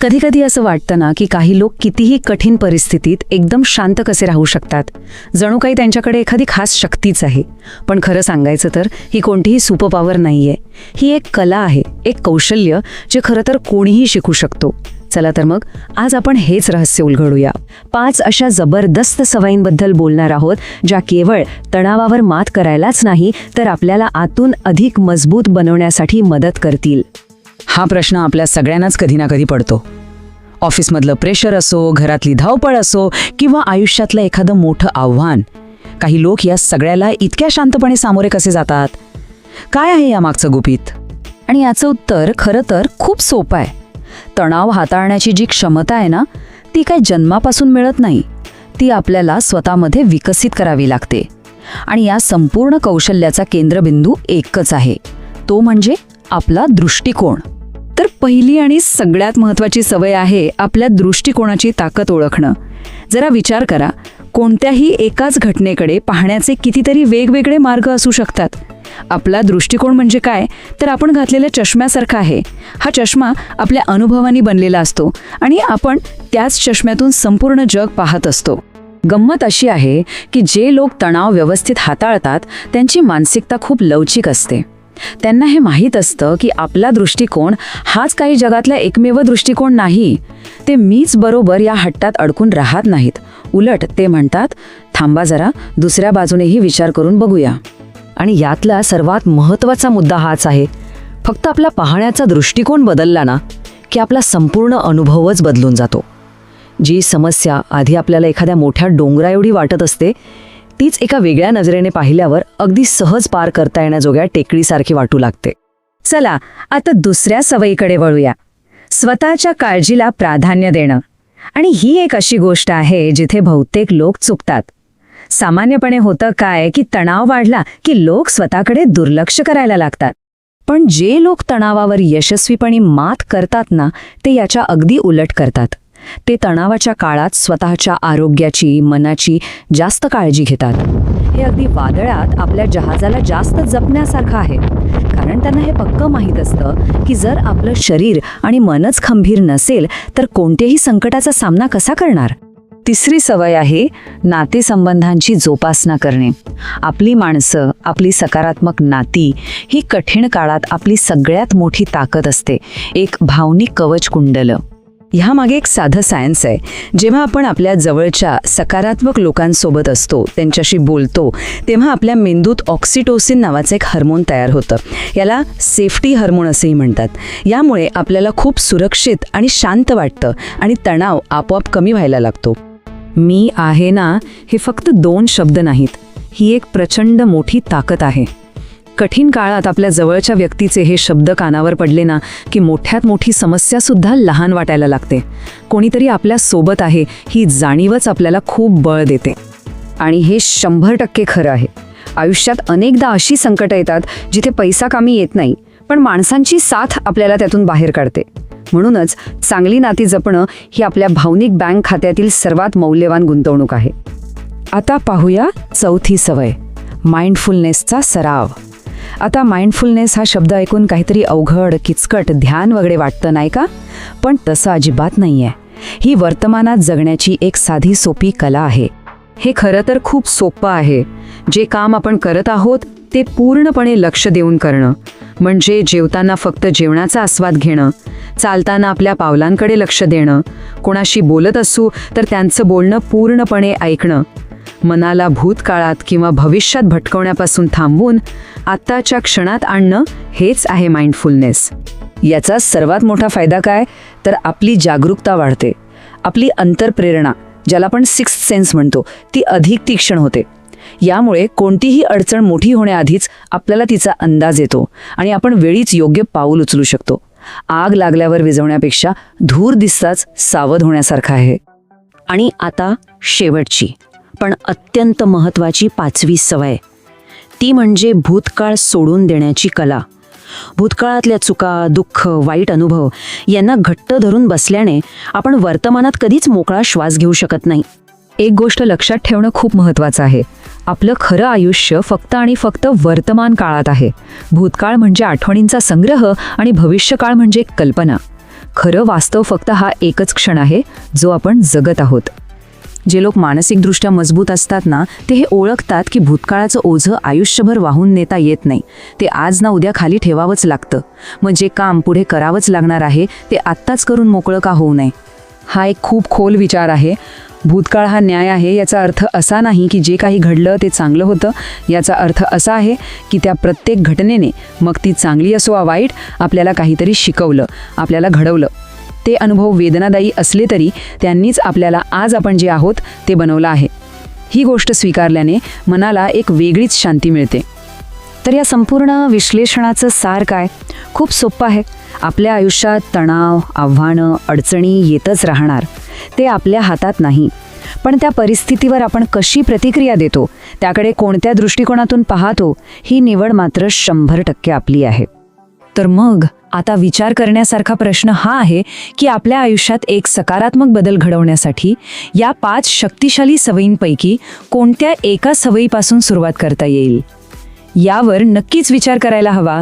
कधी कधी असं वाटतं ना की काही लोक कितीही कठीण परिस्थितीत एकदम शांत कसे राहू शकतात, जणू काही त्यांच्याकडे एखादी खास शक्तीच आहे. पण खरं सांगायचं तर ही कोणतीही सुपर पॉवर नाहीये. ही एक कला आहे, एक कौशल्य जे खरं तर कोणीही शिकू शकतो. चला तर मग आज आपण हेच रहस्य उलगडूया. 5 अशा जबरदस्त सवयींबद्दल बोलणार आहोत ज्या केवळ तणावावर मात करायलाच नाही तर आपल्याला आतून अधिक मजबूत बनवण्यासाठी मदत करतील. हा प्रश्न आपल्या सगळ्यांनाच कधी ना कधी पडतो. ऑफिसमधलं प्रेशर असो, घरातली धावपळ असो किंवा आयुष्यातलं एखादं मोठं आव्हान, काही लोक या सगळ्याला इतक्या शांतपणे सामोरे कसे जातात? काय आहे यामागचं गुपित? आणि याचं उत्तर खरं तर खूप सोपं आहे. तणाव हाताळण्याची जी क्षमता आहे ना, ती काही जन्मापासून मिळत नाही. ती आपल्याला स्वतःमध्ये विकसित करावी लागते. आणि या संपूर्ण कौशल्याचा केंद्रबिंदू एकच आहे, तो म्हणजे आपला दृष्टिकोन. तर पहिली आणि सगळ्यात महत्त्वाची सवय आहे आपल्या दृष्टिकोनाची ताकद ओळखणं. जरा विचार करा, कोणत्याही एकाच घटनेकडे पाहण्याचे कितीतरी वेगवेगळे मार्ग असू शकतात. आपला दृष्टिकोन म्हणजे काय तर आपण घातलेल्या चष्म्यासारखा आहे. हा चष्मा आपल्या अनुभवांनी बनलेला असतो आणि आपण त्याच चष्म्यातून संपूर्ण जग पाहत असतो. गंमत अशी आहे की जे लोक तणाव व्यवस्थित हाताळतात त्यांची मानसिकता खूप लवचिक असते. त्यांना हे माहीत असतं की आपला दृष्टिकोन हाच काही जगातला एकमेव दृष्टिकोन नाही. ते मीच बरोबर या हट्टात अडकून राहत नाहीत. उलट ते म्हणतात, थांबा जरा, दुसऱ्या बाजूनेही विचार करून बघूया. आणि यातला सर्वात महत्त्वाचा मुद्दा हाच आहे, फक्त आपला पाहण्याचा दृष्टिकोन बदलला ना की आपला संपूर्ण अनुभवच बदलून जातो. जी समस्या आधी आपल्याला एखाद्या मोठ्या डोंगराएवढी वाटत असते, तीच एका वेगळ्या नजरेने पाहिल्यावर अगदी सहज पार करता येण्याजोग्या टेकडीसारखी वाटू लागते. चला आता दुसऱ्या सवयीकडे वळूया, स्वतःच्या काळजीला प्राधान्य देणं. आणि ही एक अशी गोष्ट आहे जिथे बहुतेक लोक चुकतात. सामान्यपणे होतं काय की तणाव वाढला की लोक स्वतःकडे दुर्लक्ष करायला लागतात. पण जे लोक तणावावर यशस्वीपणे मात करतात ना, ते याच्या अगदी उलट करतात. ते तणावाच्या काळात स्वतःच्या आरोग्याची, मनाची जास्त काळजी घेतात. हे अगदी वादळात आपल्या जहाजाला जास्त जपण्यासारखं आहे. कारण त्यांना हे पक्क माहीत असतं की जर आपलं शरीर आणि मनच खंबीर नसेल तर कोणत्याही संकटाचा सामना कसा करणार. तिसरी सवय आहे नातेसंबंधांची जोपासना करणे. आपली माणसं, आपली सकारात्मक नाती ही कठीण काळात आपली सगळ्यात मोठी ताकद असते, एक भावनिक कवच कुंडल. ह्यामागे एक साधं सायन्स आहे. जेव्हा आपण आपल्या जवळच्या सकारात्मक लोकांसोबत असतो, त्यांच्याशी बोलतो, तेव्हा आपल्या मेंदूत ऑक्सिटोसिन नावाचं एक हार्मोन तयार होतं. याला सेफ्टी हार्मोन असेही म्हणतात. यामुळे आपल्याला खूप सुरक्षित आणि शांत वाटतं आणि तणाव आपोआप कमी व्हायला लागतो. मी आहे ना, हे फक्त 2 शब्द नाहीत, ही एक प्रचंड मोठी ताकद आहे. कठीण काळात आपल्या जवळच्या व्यक्तीचे हे शब्द कानावर पडले ना की मोठ्यात मोठी समस्यासुद्धा लहान वाटायला लागते. कोणीतरी आपल्या सोबत आहे ही जाणीवच आपल्याला खूप बळ देते. आणि हे 100% खरं आहे. आयुष्यात अनेकदा अशी संकटं येतात जिथे पैसा कामी येत नाही, पण माणसांची साथ आपल्याला त्यातून बाहेर काढते. म्हणूनच चांगली नाती जपणं ही आपल्या भावनिक बँक खात्यातील सर्वात मौल्यवान गुंतवणूक आहे. आता पाहूया चौथी सवय, माइंडफुलनेसचा सराव. आता माइंडफुलनेस हा शब्द ऐकून काहीतरी अवघड, किचकट, ध्यान वगैरे वाटतं नाही का? पण तसं अजिबात नाहीये. ही वर्तमानात जगण्याची एक साधी सोपी कला आहे. हे खरं तर खूप सोपं आहे. जे काम आपण करत आहोत ते पूर्णपणे लक्ष देऊन करणं. म्हणजे जेवताना फक्त जेवणाचा आस्वाद घेणं, चालताना आपल्या पावलांकडे लक्ष देणं, कोणाशी बोलत असू तर त्यांचं बोलणं पूर्णपणे ऐकणं, मनाला भूतकाळात किंवा भविष्यात भटकवण्यापासून थांबवून आत्ताच्या क्षणात आणणं, हेच आहे माइंडफुलनेस. याचा सर्वात मोठा फायदा काय तर आपली जागरूकता वाढते. आपली अंतर्प्रेरणा, ज्याला आपण सिक्स्थ सेन्स म्हणतो, ती अधिक तीक्ष्ण होते. यामुळे कोणतीही अडचण मोठी होण्याआधीच आपल्याला तिचा अंदाज येतो आणि आपण वेळीच योग्य पाऊल उचलू शकतो. आग लागल्यावर विझवण्यापेक्षा धूर दिसताच सावध होण्यासारखं आहे. आणि आता शेवटची पण अत्यंत महत्त्वाची 5वी सवय, ती म्हणजे भूतकाळ सोडून देण्याची कला. भूतकाळातल्या चुका, दुःख, वाईट अनुभव यांना घट्ट धरून बसल्याने आपण वर्तमानात कधीच मोकळा श्वास घेऊ शकत नाही. एक गोष्ट लक्षात ठेवणं खूप महत्त्वाचं आहे, आपलं खरं आयुष्य फक्त आणि फक्त वर्तमान काळात आहे. भूतकाळ म्हणजे आठवणींचा संग्रह आणि भविष्यकाळ म्हणजे कल्पना. खरं वास्तव फक्त हा एकच क्षण आहे जो आपण जगत आहोत. जे लोक मानसिकदृष्ट्या मजबूत असतात ना, ते हे ओळखतात की भूतकाळाचं ओझं आयुष्यभर वाहून नेता येत नाही. ते आज ना उद्या खाली ठेवावंच लागतं. मग जे काम पुढे करावंच लागणार आहे ते आत्ताच करून मोकळं का होऊ नये. हा एक खूप खोल विचार आहे. भूतकाळ हा न्याय आहे याचा अर्थ असा नाही की जे काही घडलं ते चांगलं होतं. याचा अर्थ असा आहे की त्या प्रत्येक घटनेने, मग ती चांगली असो वा वाईट, आपल्याला काहीतरी शिकवलं, आपल्याला घडवलं. ते अनुभव वेदनादायी असले तरी त्यांनीच आपल्याला आज आपण जे आहोत ते बनवलं आहे. ही गोष्ट स्वीकारल्याने मनाला एक वेगळीच शांती मिळते. तर या संपूर्ण विश्लेषणाचं सार काय? खूप सोपं आहे. आपल्या आयुष्यात तणाव, आव्हानं, अडचणी येतच राहणार. ते आपल्या हातात नाही. पण त्या परिस्थितीवर आपण कशी प्रतिक्रिया देतो, त्याकडे कोणत्या दृष्टिकोनातून पाहतो, ही निवड मात्र 100% आपली आहे. तर मग आता विचार करण्यासारखा प्रश्न हा आहे की आपल्या आयुष्यात एक सकारात्मक बदल घडवण्यासाठी या 5 शक्तिशाली सवयींपैकी कोणत्या एका सवयीपासून सुरुवात करता येईल, यावर नक्कीच विचार करायला हवा.